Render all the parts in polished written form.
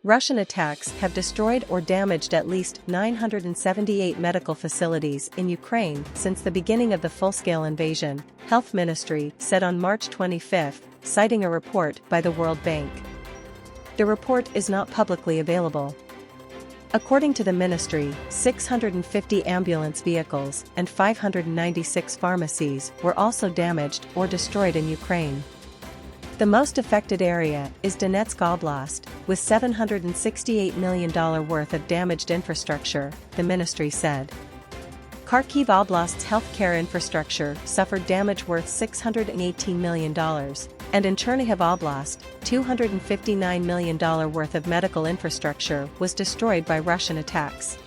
Russian attacks have destroyed or damaged at least 978 medical facilities in Ukraine since the beginning of the full-scale invasion, Health Ministry said on March 25, citing a report by the World Bank. The report is not publicly available. According to the ministry, 650 ambulance vehicles and 596 pharmacies were also damaged or destroyed in Ukraine. The most affected area is Donetsk Oblast, with $768 million worth of damaged infrastructure, the ministry said. Kharkiv Oblast's healthcare infrastructure suffered damage worth $618 million, and in Chernihiv Oblast, $259 million worth of medical infrastructure was destroyed by Russian attacks.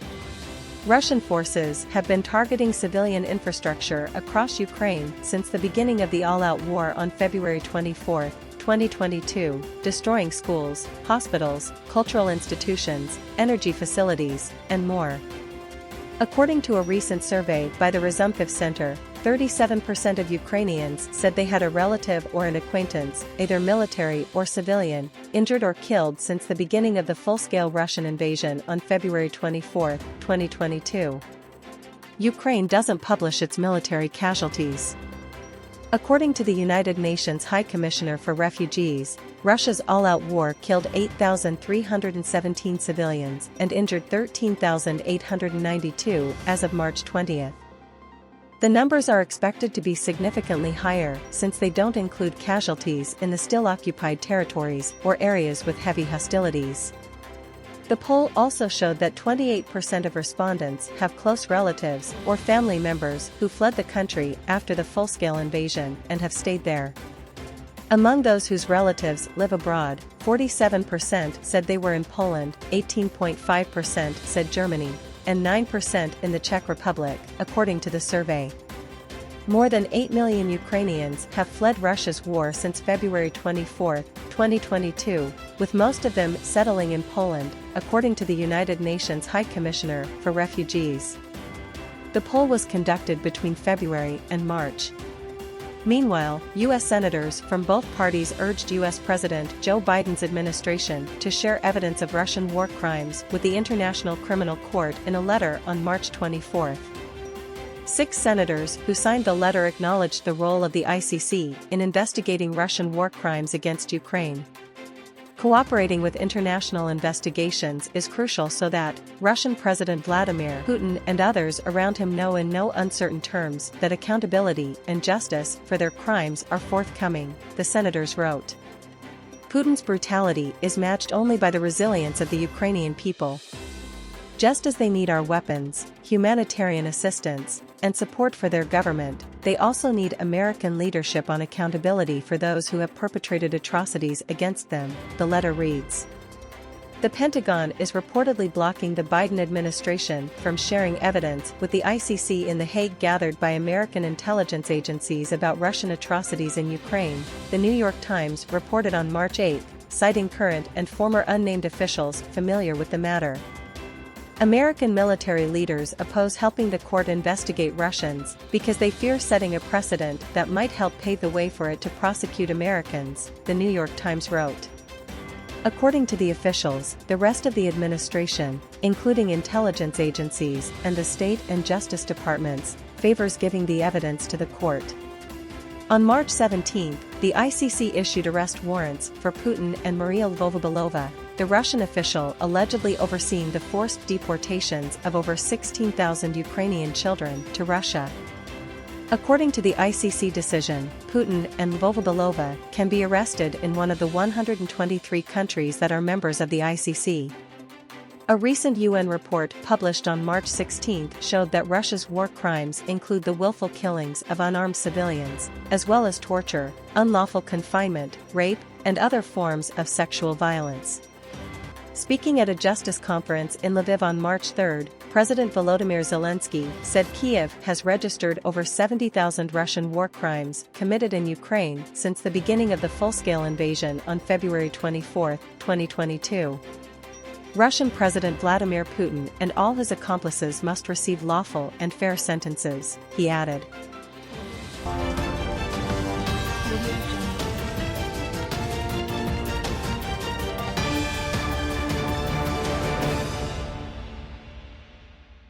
Russian forces have been targeting civilian infrastructure across Ukraine since the beginning of the all-out war on February 24, 2022, destroying schools, hospitals, cultural institutions, energy facilities, and more. According to a recent survey by the Resumptive Center, 37% of Ukrainians said they had a relative or an acquaintance, either military or civilian, injured or killed since the beginning of the full-scale Russian invasion on February 24, 2022. Ukraine doesn't publish its military casualties. According to the United Nations High Commissioner for Refugees, Russia's all-out war killed 8,317 civilians and injured 13,892 as of March 20. The numbers are expected to be significantly higher since they don't include casualties in the still occupied territories or areas with heavy hostilities. The poll also showed that 28% of respondents have close relatives or family members who fled the country after the full-scale invasion and have stayed there. Among those whose relatives live abroad, 47% said they were in Poland, 18.5% said Germany, and 9% in the Czech Republic, according to the survey. More than 8 million Ukrainians have fled Russia's war since February 24, 2022, with most of them settling in Poland, according to the United Nations High Commissioner for Refugees. The poll was conducted between February and March. Meanwhile, U.S. senators from both parties urged U.S. President Joe Biden's administration to share evidence of Russian war crimes with the International Criminal Court in a letter on March 24. 6 senators who signed the letter acknowledged the role of the ICC in investigating Russian war crimes against Ukraine. Cooperating with international investigations is crucial so that Russian President Vladimir Putin and others around him know in no uncertain terms that accountability and justice for their crimes are forthcoming, the senators wrote. Putin's brutality is matched only by the resilience of the Ukrainian people. Just as they need our weapons, humanitarian assistance, and support for their government, they also need American leadership on accountability for those who have perpetrated atrocities against them, the letter reads. The Pentagon is reportedly blocking the Biden administration from sharing evidence with the ICC in The Hague gathered by American intelligence agencies about Russian atrocities in Ukraine, the New York Times reported on March 8, citing current and former unnamed officials familiar with the matter. American military leaders oppose helping the court investigate Russians because they fear setting a precedent that might help pave the way for it to prosecute Americans, the New York Times wrote. According to the officials, the rest of the administration, including intelligence agencies and the state and justice departments, favors giving the evidence to the court. On March 17, the ICC issued arrest warrants for Putin and Maria Lvova-Belova, the Russian official allegedly overseeing the forced deportations of over 16,000 Ukrainian children to Russia. According to the ICC decision, Putin and Lvova-Belova can be arrested in one of the 123 countries that are members of the ICC. A recent UN report published on March 16 showed that Russia's war crimes include the willful killings of unarmed civilians, as well as torture, unlawful confinement, rape, and other forms of sexual violence. Speaking at a justice conference in Lviv on March 3, President Volodymyr Zelensky said Kyiv has registered over 70,000 Russian war crimes committed in Ukraine since the beginning of the full-scale invasion on February 24, 2022. Russian President Vladimir Putin and all his accomplices must receive lawful and fair sentences, he added.